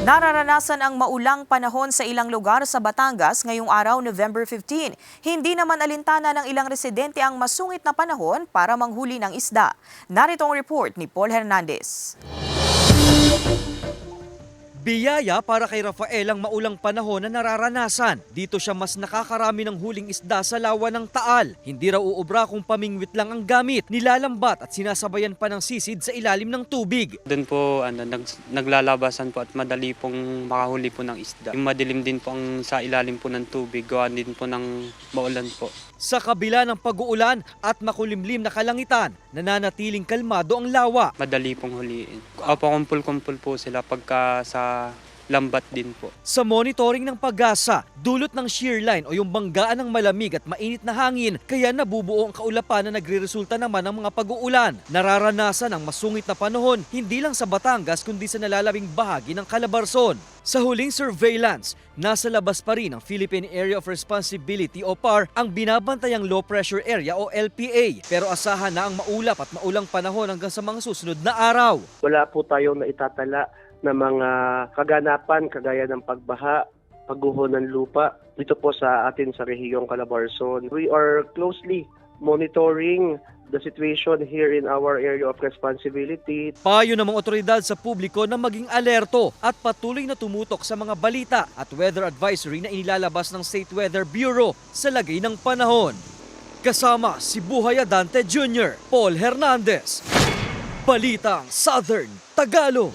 Nararanasan ang maulang panahon sa ilang lugar sa Batangas ngayong araw, November 15. Hindi naman alintana ng ilang residente ang masungit na panahon para manghuli ng isda. Narito ang report ni Paul Hernandez. Biyaya para kay Rafael ang maulang panahon na nararanasan. Dito siya mas nakakarami ng huling isda sa lawa ng Taal. Hindi raw uubra kung pamingwit lang ang gamit, nilalambat at sinasabayan pa ng sisid sa ilalim ng tubig. Doon po naglalabasan po at madali pong makahuli po ng isda. Yung madilim din po ang sa ilalim po ng tubig, gawa din po ng maulan po. Sa kabila ng pag-uulan at makulimlim na kalangitan, nananatiling kalmado ang lawa. Madali pong huliin. Opo, kumpul-kumpul po sila pagka sa lambat din po. Sa monitoring ng Pag-asa, dulot ng shear line o yung banggaan ng malamig at mainit na hangin, kaya nabubuo ang kaulapan na nagreresulta naman ng mga pag-uulan. Nararanasan ang masungit na panahon, hindi lang sa Batangas kundi sa nalalabing bahagi ng Calabarzon. Sa huling surveillance, nasa labas pa rin ang Philippine Area of Responsibility o PAR ang binabantayang low pressure area o LPA. Pero asahan na ang maulap at maulang panahon hanggang sa mga susunod na araw. Wala po tayong naitatala na mga kaganapan kagaya ng pagbaha, pagguho ng lupa dito po sa atin sa rehiyong Calabarzon. We are closely monitoring the situation here in our area of responsibility. Payo ng mga otoridad sa publiko na maging alerto at patuloy na tumutok sa mga balita at weather advisory na inilalabas ng State Weather Bureau sa lagay ng panahon. Kasama si Buhay Adante Jr., Paul Hernandez, Balitang Southern Tagalog.